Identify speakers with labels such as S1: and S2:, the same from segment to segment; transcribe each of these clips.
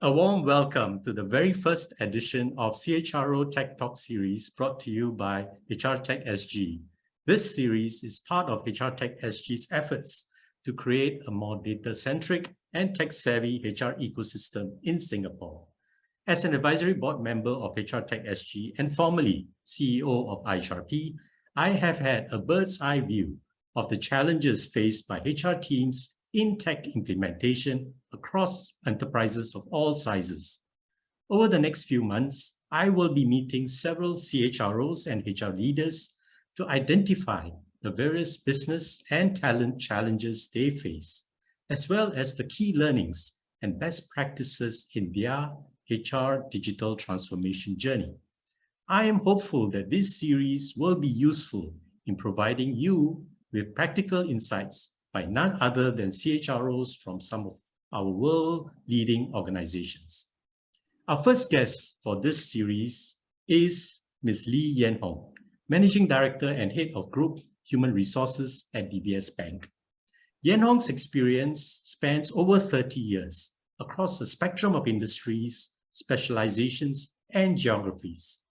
S1: A warm welcome to the very first edition of CHRO Tech Talks series brought to you by hrtech.sg. This series is part of hrtech.sg's efforts to create a more data-centric and tech-savvy HR ecosystem in Singapore. As an advisory board member of hrtech.sg and formerly CEO of IHRP, I have had a bird's eye view of the challenges faced by HR teams in tech implementation across enterprises of all sizes. Over the next few months, I will be meeting several CHROs and HR leaders to identify the various business and talent challenges they face, as well as the key learnings and best practices in their HR digital transformation journey. I am hopeful that this series will be useful in providing you with practical insights by none other than CHROs from some of our world-leading organizations. Our first guest for this series is Ms. Lee Yen Hong, Managing Director and Head of Group Human Resources at DBS Bank. Yen Hong's experience spans over 30 years across a spectrum of industries, specializations, and geographies.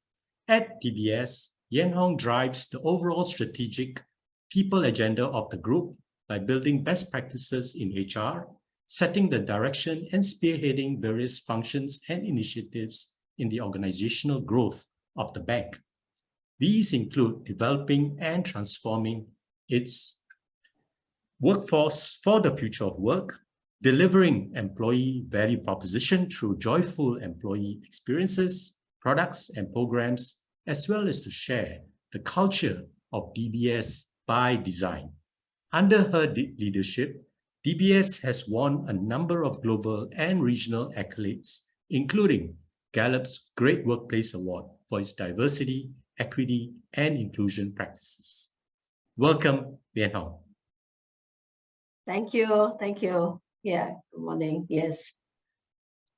S1: At DBS, Yen Hong drives the overall strategic people agenda of the group by building best practices in HR, setting the direction and spearheading various functions and initiatives in the organizational growth of the bank. These include developing and transforming its workforce for the future of work, delivering employee value proposition through joyful employee experiences, products, and programs, as well as to share the culture of DBS by design. Under her leadership, DBS has won a number of global and regional accolades, including Gallup's Great Workplace Award for its diversity, equity, and inclusion practices. Welcome, Yen Hong.
S2: Thank you. Thank you. Yeah, good morning. Yes.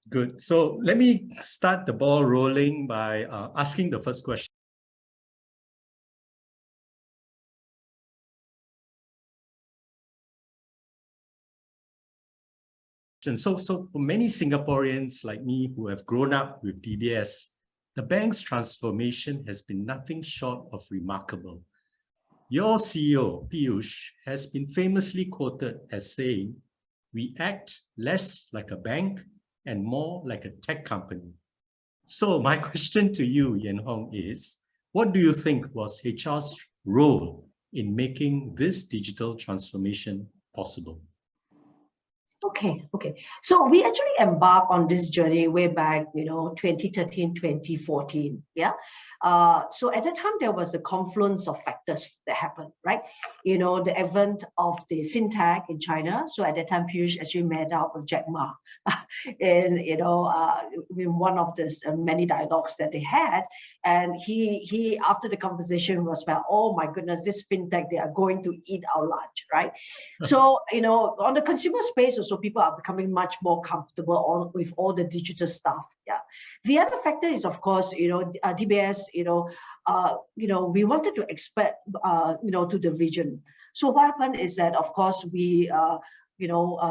S1: Good. So let me start the ball rolling by asking the first question. So for many Singaporeans like me who have grown up with DBS, the bank's transformation has been nothing short of remarkable. Your CEO, Piyush, has been famously quoted as saying, "We act less like a bank and more like a tech company." So my question to you, Yen Hong, is, what do you think was HR's role in making this digital transformation possible?
S2: Okay. So we actually embarked on this journey way back, 2013, 2014. Yeah. So at that time, there was a confluence of factors that happened, right? The advent of the fintech in China. So at that time, Piyush actually met up with Jack Ma in, in one of the many dialogues that they had. And he after the conversation was about, oh my goodness, this fintech, they are going to eat our lunch, right? So, on the consumer space also, people are becoming much more comfortable with all the digital stuff. Yeah. The other factor is, of course, DBS, we wanted to expand, to the region. So what happened is that, of course, we,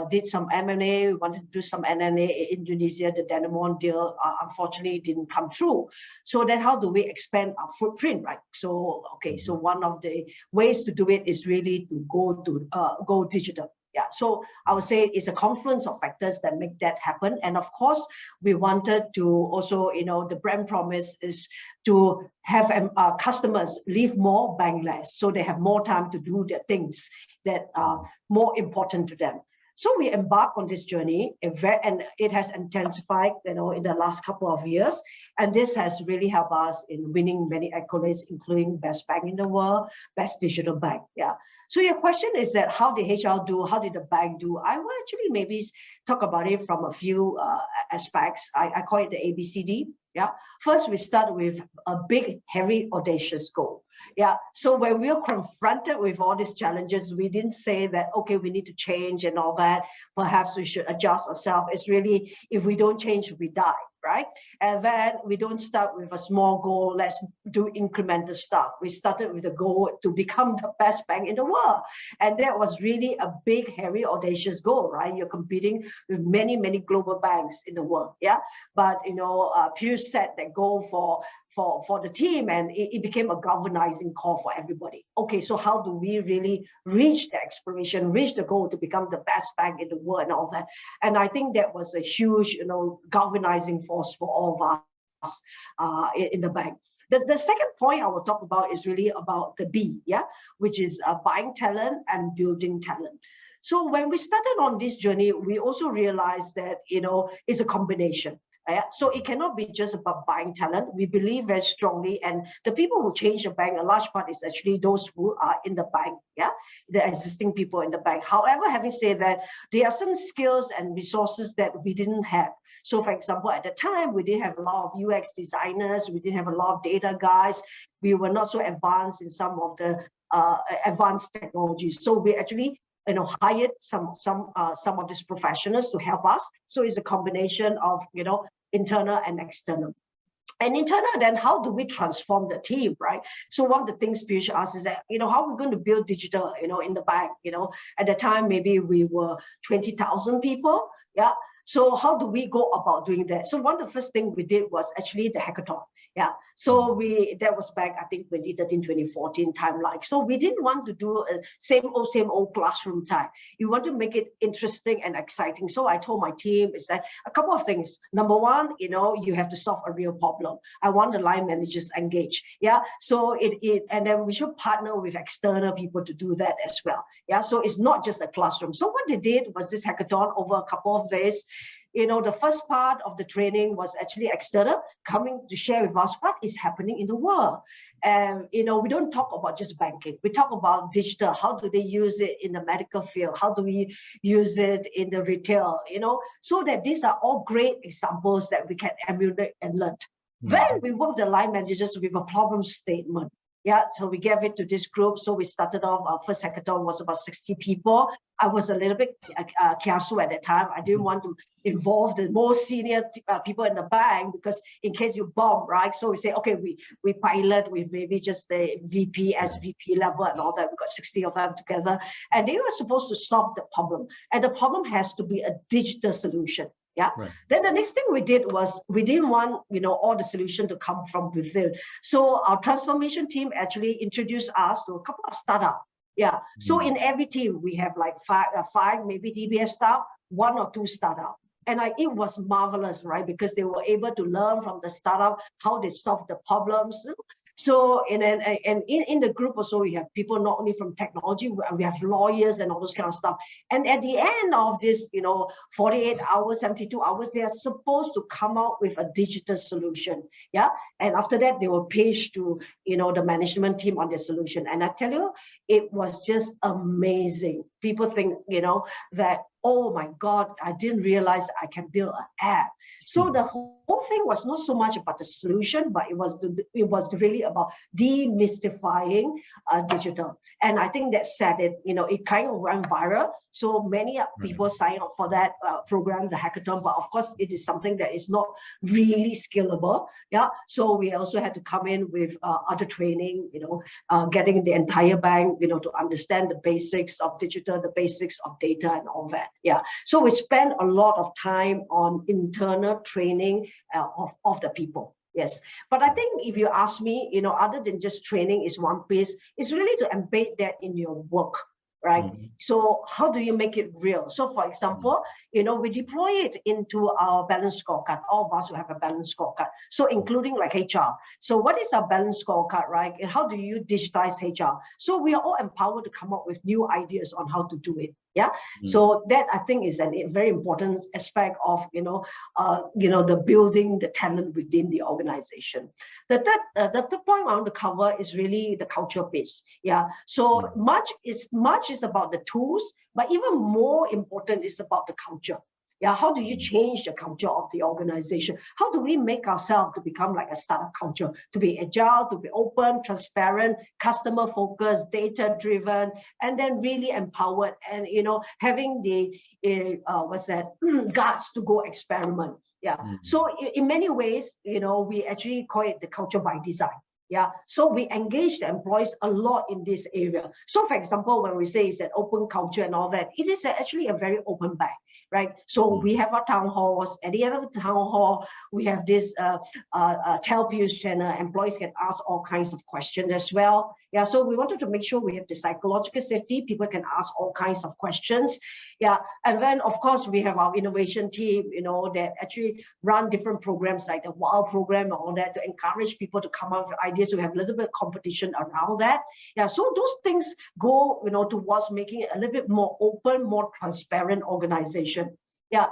S2: did some M&A, we wanted to do some M&A in Indonesia. The Danamon deal, unfortunately, didn't come through. So then how do we expand our footprint, right? So, so one of the ways to do it is really to go digital. Yeah, so I would say it's a confluence of factors that make that happen. And of course, we wanted to also, the brand promise is to have customers leave more, bank less. So they have more time to do the things that are more important to them. So we embarked on this journey, and it has intensified, in the last couple of years. And this has really helped us in winning many accolades, including Best Bank in the World, Best Digital Bank. Yeah. So your question is that how did HR do? How did the bank do? I will actually maybe talk about it from a few aspects. I call it the ABCD. Yeah. First, we start with a big, heavy, audacious goal. Yeah. So when we are confronted with all these challenges, we didn't say that, okay, we need to change and all that. Perhaps we should adjust ourselves. It's really, if we don't change, we die, right? And then we don't start with a small goal, let's do incremental stuff. We started with the goal to become the best bank in the world. And that was really a big, hairy, audacious goal, right? You're competing with many, many global banks in the world, yeah? But, Piyush set that goal for the team, and it became a galvanizing call for everybody. Okay, so how do we really reach the aspiration, reach the goal to become the best bank in the world and all that? And I think that was a huge, galvanizing force for all of us in the bank. The second point I will talk about is really about the B, yeah, which is buying talent and building talent. So when we started on this journey, we also realized that, it's a combination. So it cannot be just about buying talent. We believe very strongly, and the people who change the bank, a large part is actually those who are in the bank, yeah, the existing people in the bank. However, having said that, there are some skills and resources that we didn't have. So for example, at the time, we didn't have a lot of UX designers, we didn't have a lot of data guys, we were not so advanced in some of the advanced technologies. So we actually hired some of these professionals to help us. So it's a combination of, internal and external. And internal, then how do we transform the team, right? So one of the things Piyush asked is that, how are we going to build digital, in the bank? At the time, maybe we were 20,000 people, yeah. So how do we go about doing that? So one of the first things we did was actually the hackathon. Yeah. So that was back, I think, 2013, 2014 timeline. So we didn't want to do a same old classroom time. You want to make it interesting and exciting. So I told my team is that a couple of things. Number one, you have to solve a real problem. I want the line managers engaged. Yeah. So and then we should partner with external people to do that as well. Yeah. So it's not just a classroom. So what they did was this hackathon over a couple of days. The first part of the training was actually external, coming to share with us what is happening in the world. And, we don't talk about just banking. We talk about digital. How do they use it in the medical field? How do we use it in the retail? So that these are all great examples that we can emulate and learn. Then we work the line managers with a problem statement. Yeah, so we gave it to this group. So we started off, our first hackathon was about 60 people. I was a little bit kiasu at that time. I didn't want to involve the most senior people in the bank because in case you bomb, right? So we say, okay, we pilot with maybe just the VP, SVP level and all that. We got 60 of them together. And they were supposed to solve the problem. And the problem has to be a digital solution. Yeah. Right. Then the next thing we did was we didn't want all the solution to come from within. So our transformation team actually introduced us to a couple of startups. Yeah. So in every team we have like five maybe DBS staff, 1 or 2 startups. And it was marvelous, right? Because they were able to learn from the startup how they solve the problems. So in the group also, we have people not only from technology, we have lawyers and all those kind of stuff. And at the end of this, 48 hours, 72 hours, they are supposed to come out with a digital solution. Yeah. And after that, they will pitch to, the management team on their solution. And I tell you, it was just amazing. People think, that, oh my God, I didn't realize I can build an app. So the whole thing was not so much about the solution, but it was really about demystifying digital. And I think that said it, it kind of went viral. So many people sign up for that program, the hackathon, but of course it is something that is not really scalable. Yeah. So we also had to come in with other training, getting the entire bank, to understand the basics of digital, the basics of data and all that. Yeah. So we spend a lot of time on internal training of the people. Yes. But I think if you ask me, other than just training is one piece, it's really to embed that in your work. Right. So how do you make it real? So for example, we deploy it into our balance scorecard. All of us will have a balance scorecard. So including like HR. So what is our balance scorecard, right? And how do you digitize HR? So we are all empowered to come up with new ideas on how to do it. Yeah. So that I think is a very important aspect of, the building the talent within the organization. The third point I want to cover is really the culture piece. Yeah. So much is about the tools, but even more important is about the culture. Yeah, how do you change the culture of the organization? How do we make ourselves to become like a startup culture, to be agile, to be open, transparent, customer focused, data driven, and then really empowered, and having the guts to go experiment. Yeah. So in many ways, we actually call it the culture by design. Yeah, so we engage the employees a lot in this area. So for example, when we say it's an open culture and all that, it is actually a very open bag, right? So we have our town halls. At the end of the town hall, we have this tell-pious channel. Employees can ask all kinds of questions as well. Yeah, so we wanted to make sure we have the psychological safety. People can ask all kinds of questions. Yeah, and then of course we have our innovation team, that actually run different programs like the WOW program and all that to encourage people to come up with ideas. To have a little bit of competition around that. Yeah, so those things go, towards making it a little bit more open, more transparent organization. Yeah.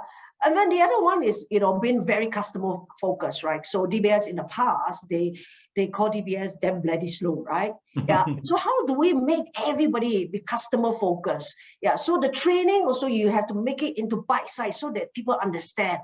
S2: And then the other one is, being very customer focused, right? So DBS in the past, they call DBS damn bloody slow, right? Yeah. So how do we make everybody be customer focused? Yeah. So the training also, you have to make it into bite size so that people understand,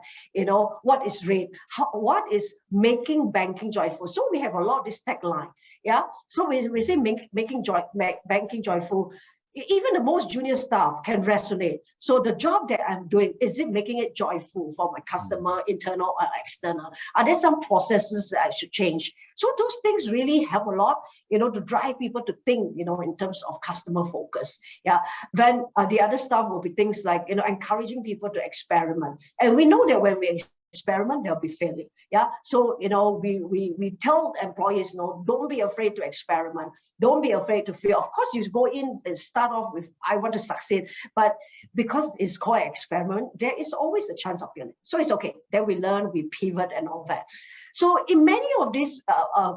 S2: what is rate, what is making banking joyful. So we have a lot of this tagline. Yeah. So we say making banking joyful. Even the most junior staff can resonate. So the job that I'm doing, is it making it joyful for my customer, internal or external? Are there some processes that I should change? So those things really help a lot, to drive people to think, in terms of customer focus. Yeah. Then the other stuff will be things like, encouraging people to experiment. And we know that when we experiment, there'll be failure. Yeah. So, we tell employees, don't be afraid to experiment. Don't be afraid to fail. Of course, you go in and start off with, I want to succeed. But because it's called experiment, there is always a chance of failing. So it's okay. Then we learn, we pivot and all that. So in many of these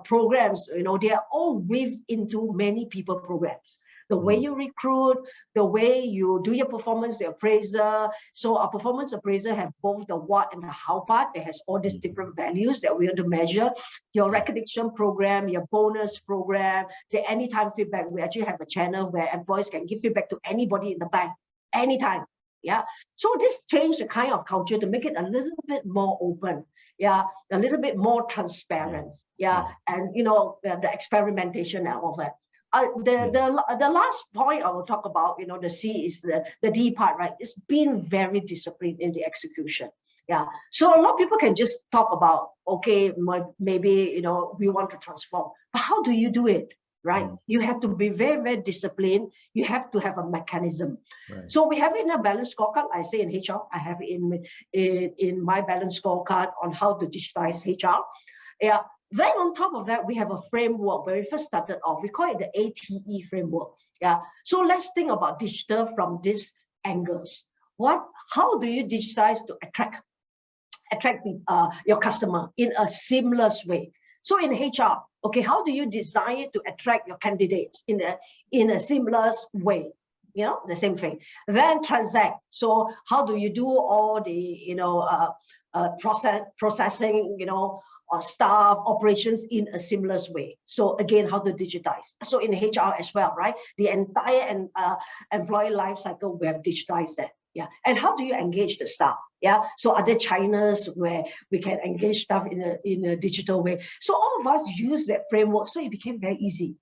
S2: programs, they are all weaved into many people programs. The way you recruit, the way you do your performance appraiser. So our performance appraiser have both the what and the how part. It has all these different values that we want to measure. Your recognition program, your bonus program, the anytime feedback. We actually have a channel where employees can give feedback to anybody in the bank, anytime. Yeah. So this changed the kind of culture to make it a little bit more open. Yeah. A little bit more transparent. Yeah. And, the experimentation and all that. The last point I will talk about, the C is the D part, right? It's being very disciplined in the execution. Yeah. So a lot of people can just talk about, okay, maybe, we want to transform, but how do you do it? Right? You have to be very, very disciplined. You have to have a mechanism. Right. So we have it in a balance scorecard. I say in HR, I have it in my balance scorecard on how to digitize HR. Yeah. Then on top of that, we have a framework. When we first started off, we call it the ATE framework. Yeah. So let's think about digital from these angles. How do you digitize to attract your customer in a seamless way? So in HR, okay, how do you design it to attract your candidates in a seamless way? The same thing. Then transact. So how do you do all the processing, staff operations in a seamless way? So again, how to digitize. So in HR as well, right? The entire employee life cycle, we have digitized that. Yeah. And how do you engage the staff? Yeah. So are there channels where we can engage staff in a digital way? So all of us use that framework. So it became very easy.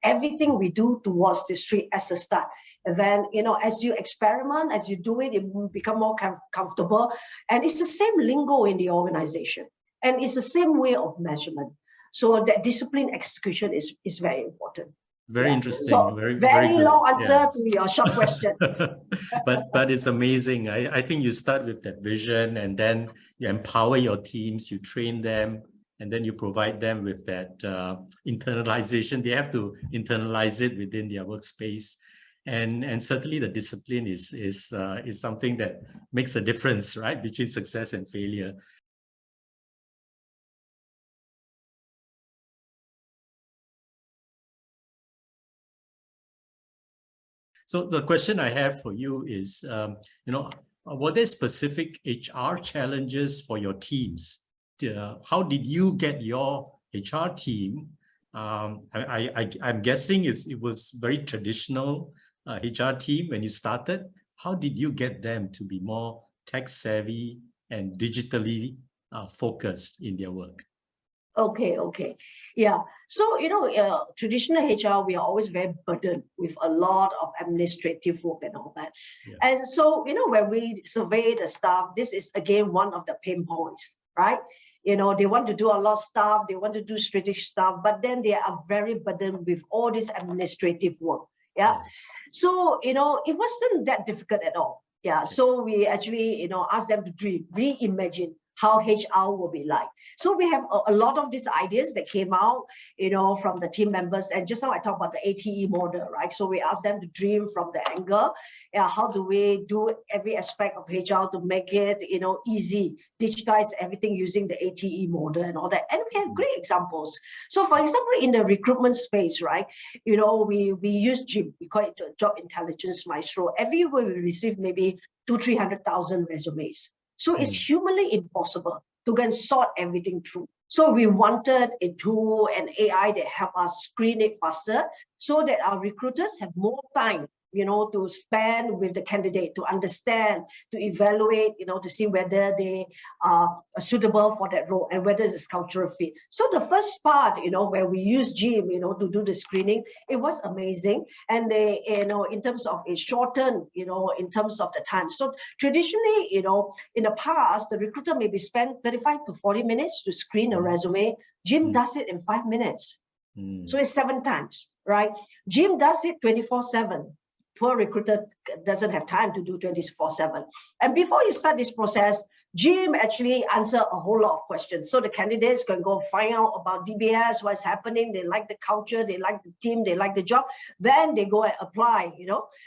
S2: Everything we do towards this street as a start. And then, as you experiment, as you do it, it will become more comfortable. And it's the same lingo in the organization. And it's the same way of measurement. So that discipline execution is very important.
S1: Very interesting.
S2: So very long answer to your short question.
S1: but it's amazing. I think you start with that vision, and then you empower your teams, you train them, and then you provide them with that internalization. They have to internalize it within their workspace. And certainly the discipline is something that makes a difference, right, between success and failure. So the question I have for you is, were there specific HR challenges for your teams? How did you get your HR team? I'm guessing it was very traditional HR team when you started. How did you get them to be more tech savvy and digitally focused in their work?
S2: Okay. Yeah. So, traditional HR, we are always very burdened with a lot of administrative work and all that.
S1: Yeah.
S2: And so, when we survey the staff, this is again one of the pain points, right? They want to do a lot of stuff, they want to do strategic stuff, but then they are very burdened with all this administrative work. Yeah.
S1: Yes.
S2: So, it wasn't that difficult at all. Yeah. So we actually, asked them to reimagine how HR will be like. So we have a lot of these ideas that came out, from the team members. And just now I talked about the ATE model, right? So we asked them to dream from the angle. How do we do every aspect of HR to make it, easy, digitize everything using the ATE model and all that. And we have great examples. So for example, in the recruitment space, right, we use JIM, we call it Job Intelligence Maestro. Every year we receive maybe 200,000-300,000 resumes. So it's humanly impossible to go and sort everything through. So we wanted a tool and AI that help us screen it faster so that our recruiters have more time, to spend with the candidate, to understand, to evaluate, to see whether they are suitable for that role and whether it's cultural fit. So the first part, where we use JIM, to do the screening, it was amazing. And they, in terms of it shortened, in terms of the time. So traditionally, in the past, the recruiter maybe spent 35 to 40 minutes to screen a resume. JIM does it in 5 minutes. So it's 7 times, right? JIM does it 24/7. Poor recruiter doesn't have time to do 24/7. And before you start this process, JIM actually answer a whole lot of questions. So the candidates can go find out about DBS, what's happening. They like the culture, they like the team, they like the job. Then they go and apply,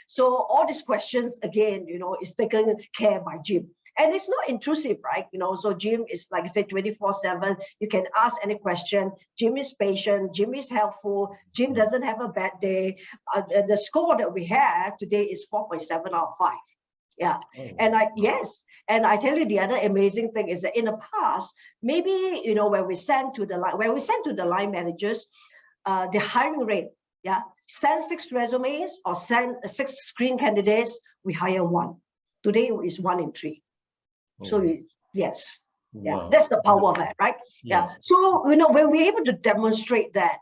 S2: So all these questions, again, is taken care by JIM. And it's not intrusive, right? So JIM is, like I said, 24/7. You can ask any question. JIM is patient. JIM is helpful. JIM doesn't have a bad day. The score that we have today is 4.7 out of 5. Yeah.
S1: Oh.
S2: And I tell you, the other amazing thing is that in the past, maybe, when we send to the line managers, the hiring rate, send 6 resumes or send 6 screen candidates, we hire 1. Today is 1 in 3. So yes,
S1: Wow.
S2: that's the power of it, right? Yeah. So when we're able to demonstrate that,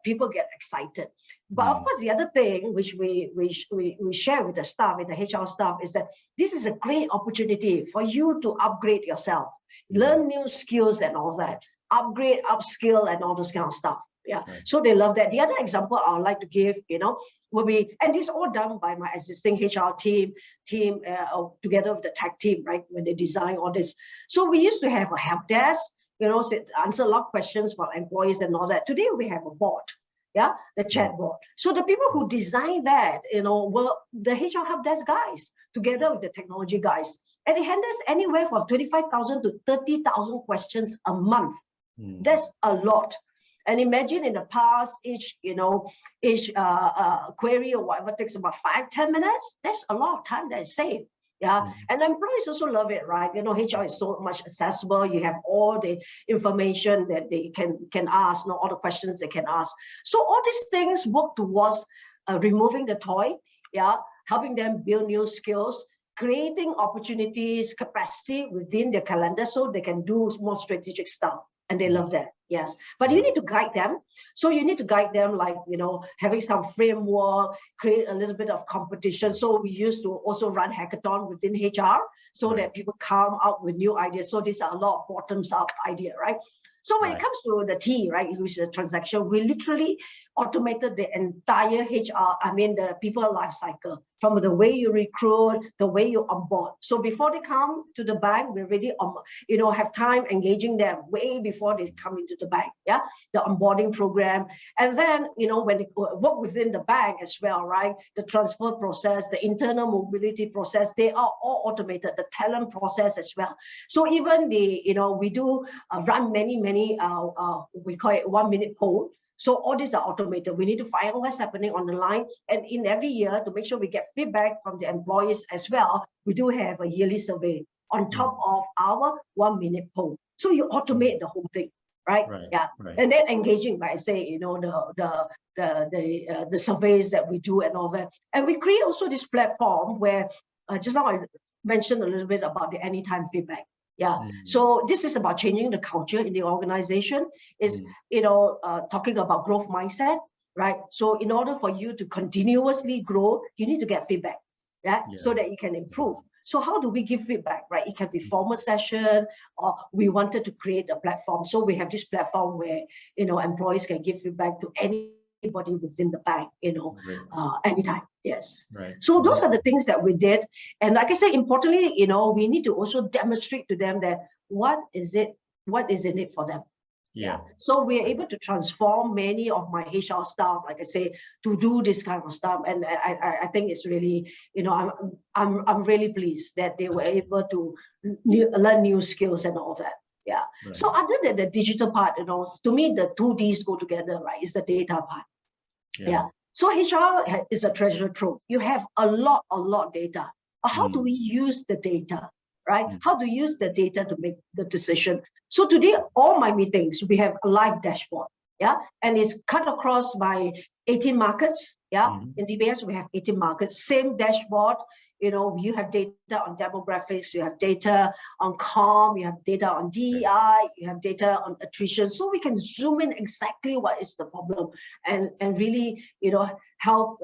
S2: people get excited. But of course, the other thing which we share with the staff, with the HR staff, is that this is a great opportunity for you to upgrade yourself, learn new skills and all that, upskill and all this kind of stuff. Yeah. Right. So they love that. The other example I would like to give, will be, and this is all done by my existing HR team together with the tech team, right? When they design all this. So we used to have a help desk, answer a lot of questions for employees and all that. Today we have a bot, the chat bot. So the people who designed that, were the HR help desk guys together with the technology guys. And it handles anywhere from 25,000 to 30,000 questions a month. That's a lot. And imagine in the past, each query or whatever takes about 5-10 minutes. That's a lot of time that is saved. Yeah. And employees also love it, right? HR is so much accessible. You have all the information that they can ask, all the questions they can ask. So all these things work towards removing the toy, helping them build new skills, creating opportunities, capacity within their calendar so they can do more strategic stuff. And they love that, yes. But you need to guide them. So you need to guide them, like, having some framework, create a little bit of competition. So we used to also run hackathon within HR so that people come out with new ideas. So these are a lot of bottoms-up idea, right? So when it comes to the T, right, which is a transaction, we literally automated the entire the people life cycle, from the way you recruit, the way you onboard. So before they come to the bank, we already, have time engaging them way before they come into the bank, the onboarding program. And then, when they work within the bank as well, right, the transfer process, the internal mobility process, they are all automated, the talent process as well. So even we do run many, we call it 1-minute poll. So all these are automated. We need to find out what's happening on the line. And in every year, to make sure we get feedback from the employees as well, we do have a yearly survey on top of our 1-minute poll. So you automate the whole thing, right? Yeah. Right. And then engaging, like I say, the surveys that we do and all that. And we create also this platform where just now I mentioned a little bit about the anytime feedback. Yeah. So this is about changing the culture in the organization. Is talking about growth mindset, right? So in order for you to continuously grow, you need to get feedback, right?
S1: Yeah.
S2: So that you can improve. So how do we give feedback, right? It can be formal session, or we wanted to create a platform. So we have this platform where employees can give feedback to anybody within the bank, anytime. Yes.
S1: Right.
S2: So those are the things that we did. And like I said, importantly, we need to also demonstrate to them that what is in it for them.
S1: Yeah.
S2: So we are able to transform many of my HR staff, like I say, to do this kind of stuff. And I think it's really, I'm really pleased that they were able to learn new skills and all that. Yeah. Right. So other than the digital part, to me, the two Ds go together, right? It's the data part. Yeah. So HR is a treasure trove. You have a lot of data. How do we use the data, right? How to use the data to make the decision. So today, all my meetings, we have a live dashboard, and it's cut across by 18 markets, In DBS, we have 18 markets, same dashboard. You have data on demographics, you have data on comm, you have data on DEI, you have data on attrition. So we can zoom in exactly what is the problem and really, help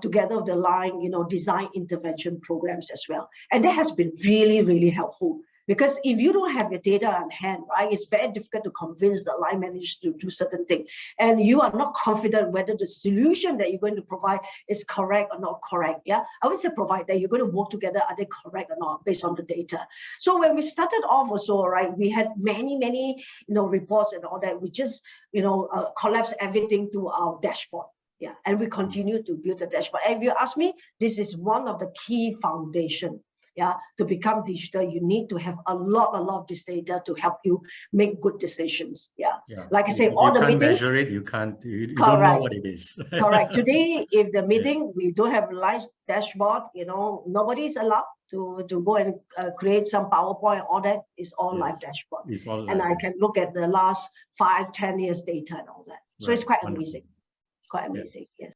S2: together with the line, design intervention programs as well. And that has been really, really helpful. Because if you don't have your data on hand, right, it's very difficult to convince the line managers to do certain things. And you are not confident whether the solution that you're going to provide is correct or not correct. Yeah, I would say provide that you're going to work together. Are they correct or not based on the data? So when we started off also, right, we had many, reports and all that. We just, collapsed everything to our dashboard. Yeah, and we continue to build the dashboard. And if you ask me, this is one of the key foundation. Yeah, to become digital, you need to have a lot of this data to help you make good decisions. Yeah. Like I say, all the meetings.
S1: You can't measure it. You don't know what it is.
S2: Correct. Today, if the meeting we don't have a live dashboard, nobody's allowed to go and create some PowerPoint. All that is all live dashboard.
S1: It's all live.
S2: And I can look at the last 5-10 years data and all that. So it's quite amazing. Quite amazing. Yes.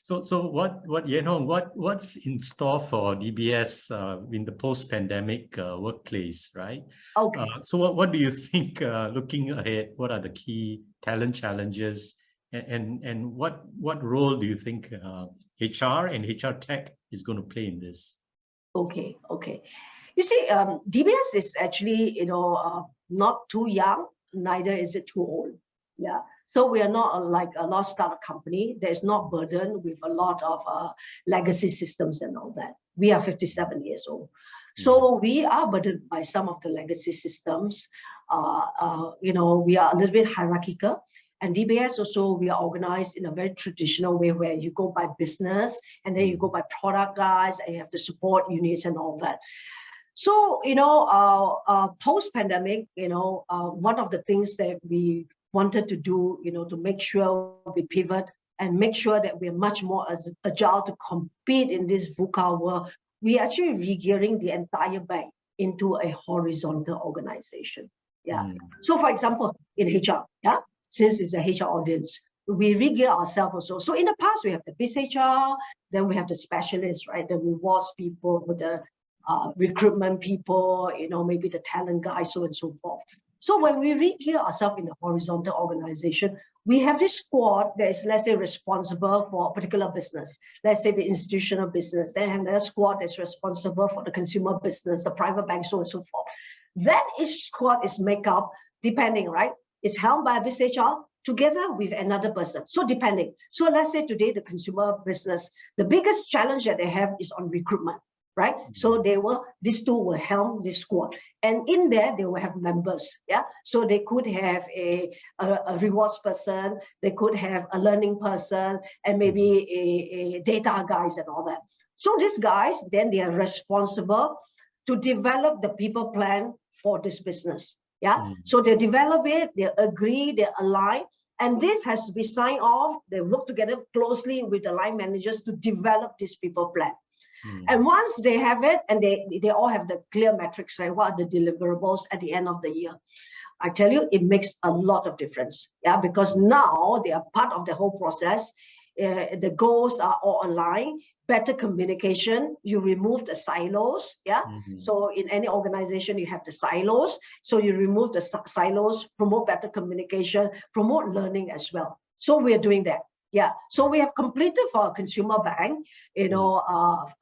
S1: So what's in store for DBS in the post-pandemic workplace, right?
S2: Okay.
S1: So what do you think, looking ahead, what are the key talent challenges, and what role do you think HR and HR tech is going to play in this?
S2: Okay. You see, DBS is actually, not too young, neither is it too old. Yeah. So we are not like a large startup company. There's not burdened with a lot of legacy systems and all that. We are 57 years old. So we are burdened by some of the legacy systems. We are a little bit hierarchical. And DBS also, we are organized in a very traditional way where you go by business and then you go by product guys and you have the support units and all that. So, post-pandemic, one of the things that we wanted to do, to make sure we pivot and make sure that we're much more agile to compete in this VUCA world, we actually regearing the entire bank into a horizontal organization. Yeah. So for example, in HR, since it's a HR audience, we regear ourselves also. So in the past, we have the biz HR, then we have the specialists, right? The rewards people, the recruitment people, maybe the talent guys, so and so forth. So when we regear ourselves in a horizontal organization, we have this squad that is, let's say, responsible for a particular business. Let's say the institutional business. Then have another squad that's responsible for the consumer business, the private bank, so and so forth. Then each squad is made up, depending, right? It's held by a business HR together with another person. So depending. So let's say today, the consumer business, the biggest challenge that they have is on recruitment. Right, so these two will helm this squad, and in there they will have members. Yeah, so they could have a rewards person, they could have a learning person, and maybe a data guys and all that. So these guys then they are responsible to develop the people plan for this business. Yeah, so they develop it, they agree, they align, and this has to be signed off. They work together closely with the line managers to develop this people plan. And once they have it, and they all have the clear metrics, right? What are the deliverables at the end of the year? I tell you, it makes a lot of difference. Yeah, because now they are part of the whole process. The goals are all aligned. Better communication. You remove the silos. Yeah. So in any organization, you have the silos. So you remove the silos, promote better communication, promote learning as well. So we're doing that. Yeah, so we have completed for our consumer bank,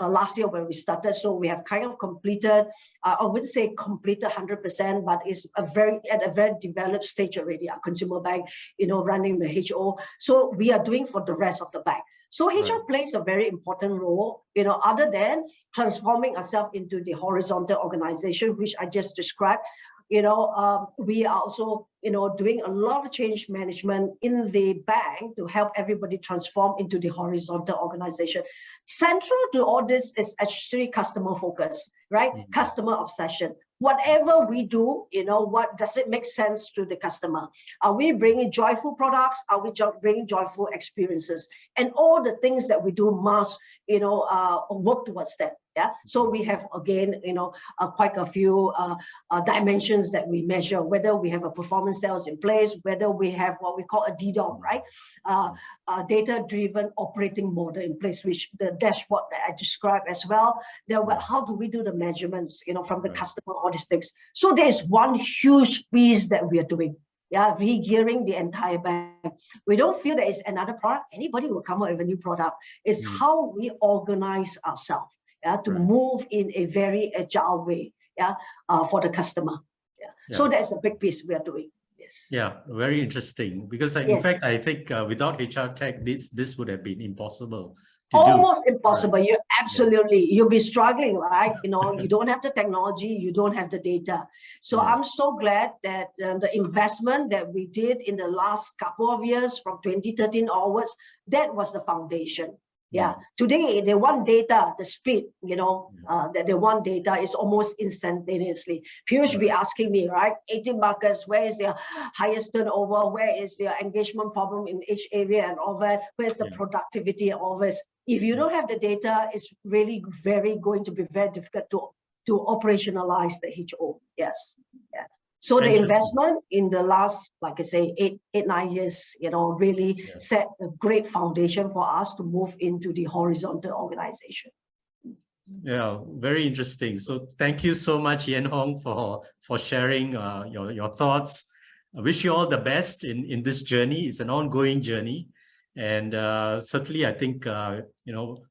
S2: last year when we started. So we have kind of completed, I wouldn't say completed 100%, but it's at a very developed stage already, our consumer bank, running the HO. So we are doing for the rest of the bank. So HR plays a very important role, other than transforming ourselves into the horizontal organization, which I just described. We are also, doing a lot of change management in the bank to help everybody transform into the horizontal organization. Central to all this is actually customer focus, right? Customer obsession. Whatever we do, what does it make sense to the customer? Are we bringing joyful products? Are we bringing joyful experiences? And all the things that we do must, work towards that. Yeah. So we have, again, quite a few dimensions that we measure, whether we have a performance sales in place, whether we have what we call a DDOM, right? Data-driven operating model in place, which the dashboard that I described as well. Then how do we do the measurements, from the customer, all these things. So there's one huge piece that we are doing. Yeah, re-gearing the entire bank. We don't feel that it's another product. Anybody will come up with a new product. It's how we organize ourselves. Yeah, to move in a very agile way, for the customer. So that's a big piece we are doing. Yes.
S1: Yeah, very interesting. Because in fact, I think without HR Tech, this would have been impossible to
S2: Almost impossible. You absolutely, you'll be struggling, right? You don't have the technology, you don't have the data. So I'm so glad that the investment that we did in the last couple of years, from 2013 onwards, that was the foundation. Yeah. Today they want data, the speed, that they want data is almost instantaneously. Piyush will be asking me, right? 18 markets, where is their highest turnover? Where is their engagement problem in each area and all that? Where's the productivity and all this? If you don't have the data, it's really going to be very difficult to operationalize the HO. Yes. So the investment in the last, like I say, 8-9 years, really set a great foundation for us to move into the horizontal organization.
S1: Yeah, very interesting. So thank you so much, Yen Hong, for sharing your thoughts. I wish you all the best in this journey. It's an ongoing journey. And certainly, I think,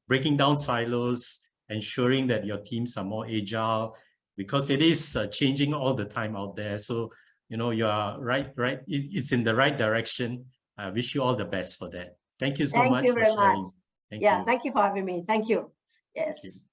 S1: breaking down silos, ensuring that your teams are more agile, because it is changing all the time out there. So, you are right. It's in the right direction. I wish you all the best for that. Thank you so much for sharing.
S2: Thank you for having me. Thank you. Yes.